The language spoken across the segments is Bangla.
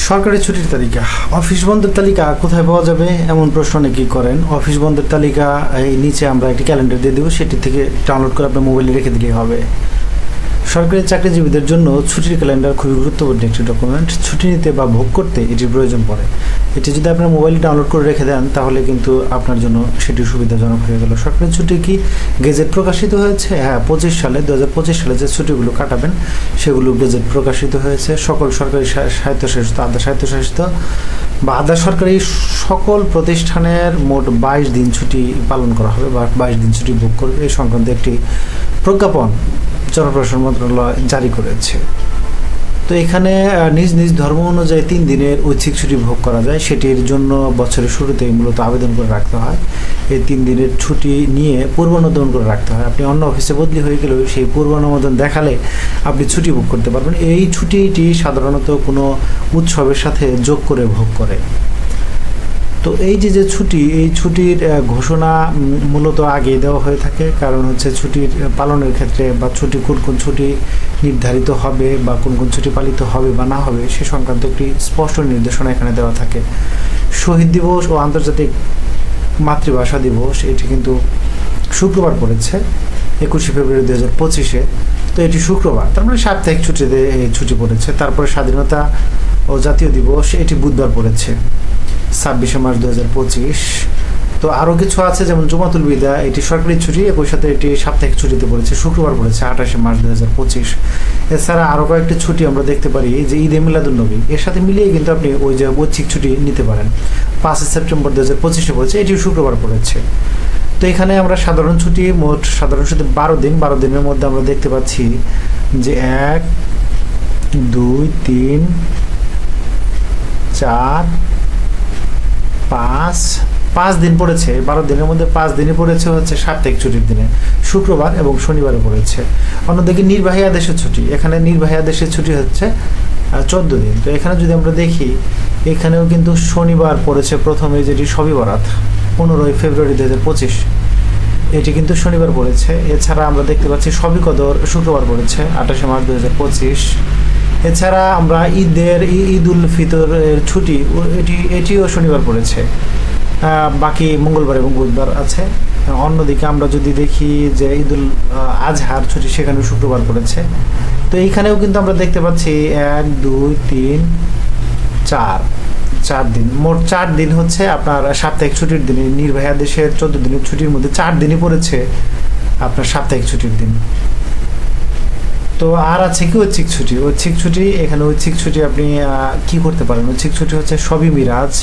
সরকারি ছুটির তালিকা, অফিস বন্ধের তালিকা কোথায় পাওয়া যাবে এমন প্রশ্ন অনেকেই করেন। অফিস বন্ধের তালিকা এই নিচে আমরা একটি ক্যালেন্ডার দিয়ে দেবো, সেটি থেকে ডাউনলোড করে আপনার মোবাইলে রেখে দিলেই হবে। সরকারি চাকরিজীবীদের জন্য ছুটির ক্যালেন্ডার খুবই গুরুত্বপূর্ণ একটি ডকুমেন্ট। ছুটি নিতে বা ভোগ করতে এটির প্রয়োজন পড়ে। এটি যদি আপনার মোবাইলে ডাউনলোড করে রেখে দেন তাহলে কিন্তু আপনার জন্য সেটি সুবিধাজনক হয়ে গেল। সরকারি ছুটি কি গেজেট প্রকাশিত হয়েছে? হ্যাঁ, 2025 সালে যে ছুটিগুলো কাটাবেন সেগুলো গেজেট প্রকাশিত হয়েছে। সকল সরকারি স্বায়ত্তশাসিত, আধা স্বায়ত্তশাসিত বা আধা সরকারি সকল প্রতিষ্ঠানের মোট 22 দিন ছুটি পালন করা হবে বা 22 দিন ছুটি ভোগ করবে, এই সংক্রান্ত একটি প্রজ্ঞাপন জনপ্রশাসন মন্ত্রণালয় জারি করেছে। তো এখানে নিজ নিজ ধর্ম অনুযায়ী 3 দিনের ঐচ্ছিক ছুটি ভোগ করা যায়। সেটির জন্য বছরের শুরুতেই মূলত আবেদন করে রাখতে হয়। এই 3 দিনের ছুটি নিয়ে পূর্বানুমোদন করে রাখতে হয়। আপনি অন্য অফিসে বদলি হয়ে গেলেও সেই পূর্বানুমোদন দেখালে আপনি ছুটি ভোগ করতে পারবেন। এই ছুটিটি সাধারণত কোনো উৎসবের সাথে যোগ করে ভোগ করে। তো এই যে ছুটি, এই ছুটির ঘোষণা মূলত আগে দেওয়া হয়ে থাকে, কারণ হচ্ছে ছুটির পালনের ক্ষেত্রে বা ছুটি কোন ছুটি নির্ধারিত হবে বা কোন ছুটি পালিত হবে বা না হবে সে সংক্রান্ত একটি স্পষ্ট নির্দেশনা এখানে দেওয়া থাকে। শহীদ দিবস ও আন্তর্জাতিক মাতৃভাষা দিবস এটি কিন্তু শুক্রবার পড়েছে, 21শে ফেব্রুয়ারি 2025-এ। তো এটি শুক্রবার, তার মানে সাপ্তাহিক ছুটিতে এই ছুটি পড়েছে। তারপরে স্বাধীনতা ও জাতীয় দিবস এটি বুধবার পড়েছে, 26শে মার্চ 2025। তো আরও কিছু আছে, যেমন জুমাতুল বিদা এটি সরকারি ছুটি, একই সাথে এটি সাপ্তাহিক ছুটিতে পড়েছে, শুক্রবার পড়েছে 28শে মার্চ 2025। এছাড়া আরও কয়েকটি ছুটি আমরা দেখতে পারি, যে ঈদে মিলাদুন্নবী এর সাথে মিলিয়ে কিন্তু আপনি ওই যে ঐচ্ছিক ছুটি নিতে পারেন। 5 সেপ্টেম্বর 2025-এ পড়েছে, এটিও শুক্রবার পড়েছে। তো এখানে আমরা সাধারণ ছুটি, মোট সাধারণ ছুটি 12 দিন। 12 দিনের মধ্যে আমরা দেখতে পাচ্ছি যে 1, 2, 3, 4, 5 দিন পড়েছে। 12 দিনের মধ্যে 5 দিনই পড়েছে হচ্ছে সাপ্তাহিক ছুটির দিনে, শুক্রবার এবং শনিবারে পড়েছে। অন্যদিকে নির্বাহী আদেশের ছুটি, এখানে নির্বাহী আদেশের ছুটি হচ্ছে 14 দিন। তো এখানে যদি আমরা দেখি, এখানেও কিন্তু শনিবার পড়েছে প্রথমে, যেটি শবে বরাত, 15 ফেব্রুয়ারি 2025, এটি কিন্তু শনিবার পড়েছে। এছাড়া আমরা দেখতে পাচ্ছি শবে কদর শুক্রবার পড়েছে, 28শে মার্চ 2025। এছাড়া আমরা ঈদ উল ফিতরের ছুটি এটিও শনিবার পড়েছে, বাকি মঙ্গলবার এবং বুধবার আছে। অন্যদিকে আমরা যদি দেখি যে ঈদুল আজহার ছুটি, সেখানেও শুক্রবার পড়েছে। তো এইখানেও কিন্তু আমরা দেখতে পাচ্ছি 1, 2, 3, 4 দিন, মোট 4 দিন হচ্ছে আপনার সাপ্তাহিক ছুটির দিনে। নির্বাহী আদেশের 14 দিনের ছুটির মধ্যে 4 দিনই পড়েছে আপনার সাপ্তাহিক ছুটির দিন। তো আর আছে কি ঐচ্ছিক ছুটি। ঐচ্ছিক ছুটি, এখানে ঐচ্ছিক ছুটি আপনি কি করতে পারেন? ঐচ্ছিক ছুটি হচ্ছে শবে মিরাজ,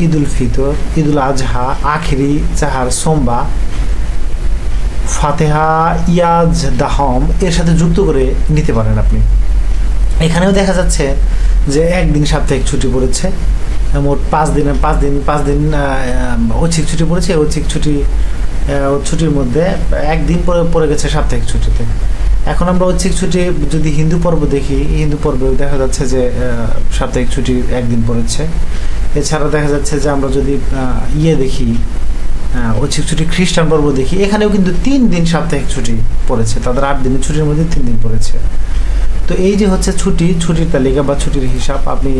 ঈদ উল ফিতর, ঈদ উল আজহা, আখিরি চাহার সোমবা, ফাতেহা, ইয়াজ দাহম এর সাথে যুক্ত করে নিতে পারেন আপনি। এখানেও দেখা যাচ্ছে যে 1 দিন সাপ্তাহিক ছুটি পড়েছে, মোট 5 দিন ঐচ্ছিক ছুটি পড়েছে। ঐচ্ছিক ছুটির মধ্যে 1 দিন পড়ে গেছে সাপ্তাহিক ছুটিতে। এখন আমরা ঐচ্ছিক ছুটি যদি হিন্দু পর্ব দেখি, হিন্দু পর্বে দেখা যাচ্ছে যে সাপ্তাহিক ছুটি 1 দিন পড়েছে। এছাড়া দেখা যাচ্ছে যে আমরা যদি দেখি, ঐচ্ছিক ছুটি খ্রিস্টান পর্ব দেখি, এখানেও কিন্তু 3 দিন সাপ্তাহিক ছুটি পড়েছে। তাদের 8 দিনের ছুটির মধ্যে 3 দিন পড়েছে। তো এই যে হচ্ছে ছুটির তালিকা বা ছুটির হিসাব, আপনি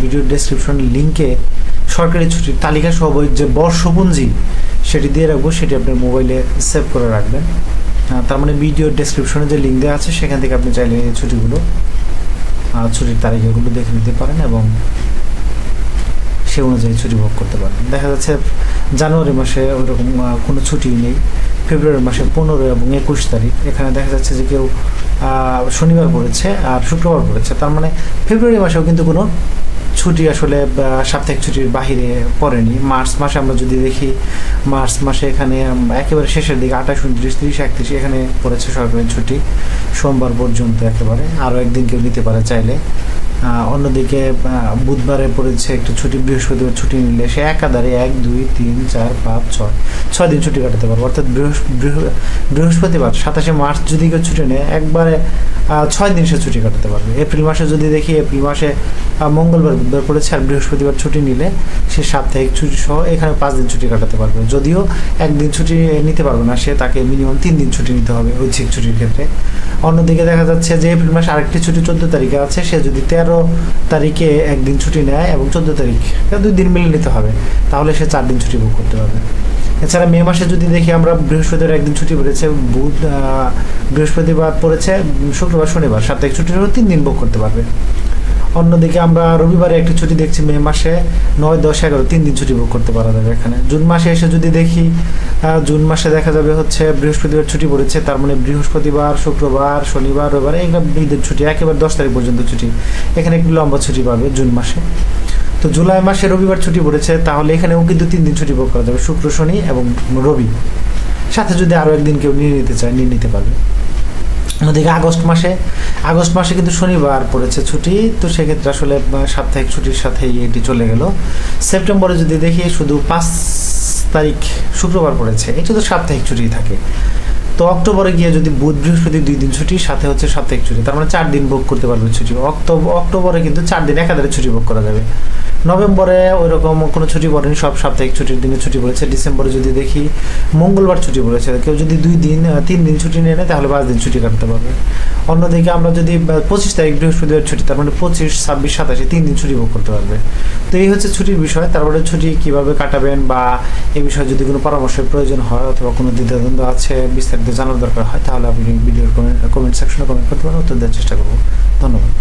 ভিডিও ডেসক্রিপশন লিঙ্কে সরকারি ছুটির তালিকা সহ যে বর্ষপঞ্জি সেটি দিয়ে রাখবো, সেটি আপনার মোবাইলে সেভ করে রাখবেন। তার মানে ভিডিও ডেসক্রিপশনে যে লিঙ্ক দেওয়া আছে সেখান থেকে আপনি চাইলে এই ছুটির তালিকাগুলো দেখে নিতে পারেন এবং সে অনুযায়ী ছুটি ভোগ করতে পারেন। দেখা যাচ্ছে জানুয়ারি মাসে ওইরকম কোনো ছুটি নেই। ফেব্রুয়ারি মাসে 15 এবং 21 তারিখ এখানে দেখা যাচ্ছে যে কেউ শনিবার পড়েছে আর শুক্রবার পড়েছে। তার মানে ফেব্রুয়ারি মাসেও কিন্তু কোনো ছুটি আসলে সাপ্তাহিক ছুটির বাহিরে পড়েনি। মার্চ মাসে আমরা যদি দেখি, মার্চ মাসে এখানে একেবারে শেষের দিকে 28, 29, 30, 31 এখানে পড়েছে সরকারি ছুটি, সোমবার পর্যন্ত একেবারে। আরও একদিন কেউ নিতে পারে চাইলে। অন্যদিকে বুধবারে পড়েছে একটু ছুটি, বৃহস্পতিবার ছুটি নিলে সে একাধারে 1, 2, 3, 4, 5, 6 দিন ছুটি কাটাতে পারবে। অর্থাৎ বৃহস্পতিবার 27শে মার্চ যদি কেউ ছুটি নেয়, একবারে 6 দিন সে ছুটি কাটাতে পারবে। এপ্রিল মাসে যদি দেখি, এপ্রিল মাসে মঙ্গলবার বুধবার পড়েছে আর বৃহস্পতিবার ছুটি নিলে সে সাপ্তাহিক ছুটি সহ এখানে 5 দিন ছুটি কাটাতে পারবে। যদিও একদিন ছুটি নিতে পারবে না সে, তাকে মিনিমাম 3 দিন ছুটি নিতে হবে ঐচ্ছিক ছুটির ক্ষেত্রে। অন্যদিকে দেখা যাচ্ছে যে এপ্রিল মাসে আরেকটি ছুটি 14 তারিখে আছে, সে যদি 13 তারিখে একদিন ছুটি নেয় এবং 14 তারিখ 2 দিন মিলে নিতে হবে, তাহলে সে 4 দিন ছুটি ভোগ করতে পারবে। এছাড়া মে মাসে যদি দেখি আমরা, বৃহস্পতিবার একদিন ছুটি পড়েছে, বৃহস্পতিবার পড়েছে, শুক্রবার শনিবার, সাপ্তাহিক ছুটির 3 দিন ভোগ করতে পারবে। অন্যদিকে আমরা রবিবারে একটি ছুটি দেখছি মে মাসে 9, 10, 11 3 দিন ছুটি ভোগ করতে পারা যাবে এখানে। জুন মাসে এসে যদি দেখি, জুন মাসে দেখা যাবে হচ্ছে বৃহস্পতিবার ছুটি পড়েছে, তার মানে বৃহস্পতিবার, শুক্রবার, শনিবার, রবিবার এগুলো ঈদের ছুটি, একেবারে 10 তারিখ পর্যন্ত ছুটি, এখানে একটু লম্বা ছুটি পাবে জুন মাসে। তো জুলাই মাসে রবিবার ছুটি পড়েছে, তাহলে এখানেও কিন্তু 3 দিন ছুটি ভোগ করা যাবে, শুক্র, শনি এবং রবি, সাথে যদি আরও একদিন কেউ নিয়ে নিতে চায় নিয়ে নিতে পারবে। অন্যদিকে আগস্ট মাসে কিন্তু শনিবার পড়েছে ছুটি, তো সেক্ষেত্রে আসলে সাপ্তাহিক ছুটির সাথেই এটি চলে গেল। সেপ্টেম্বরে যদি দেখি শুধু 5 তারিখ শুক্রবার পড়েছে, এটা তো সাপ্তাহিক ছুটি থাকে। তো অক্টোবরে গিয়ে যদি বুধ বৃহস্পতি 2 দিন ছুটি, সাথে হচ্ছে সাপ্তাহিক ছুটি, তার মানে 4 দিন ভোগ করতে পারবে ছুটি। অক্টোবরে কিন্তু 4 দিন একাধারে ছুটি ভোগ করা যাবে। নভেম্বরে ওইরকম কোনো ছুটি পড়েনি, সব সাপ্তাহিক ছুটির দিনে ছুটি পড়েছে। ডিসেম্বরে যদি দেখি মঙ্গলবার ছুটি পড়েছে, কেউ যদি 3 দিন ছুটি নিয়ে নেয় তাহলে 5 দিন ছুটি কাটতে পারবে। অন্যদিকে আমরা যদি 25 তারিখ বৃহস্পতিবার ছুটি, তার মানে 25, 26, 27 3 দিন ছুটি ভোগ করতে পারবে। তো এই হচ্ছে ছুটির বিষয়। তারপরে ছুটি কিভাবে কাটাবেন বা এই বিষয়ে যদি কোনো পরামর্শের প্রয়োজন হয় অথবা কোনো দ্বিধাদ্বন্দ্ব আছে, বিস্তারিত জানার দরকার হয়, তাহলে আপনি ভিডিওর কমেন্ট সেকশনে কমেন্ট করতে পারেন, উত্তর দেওয়ার চেষ্টা করবো। ধন্যবাদ।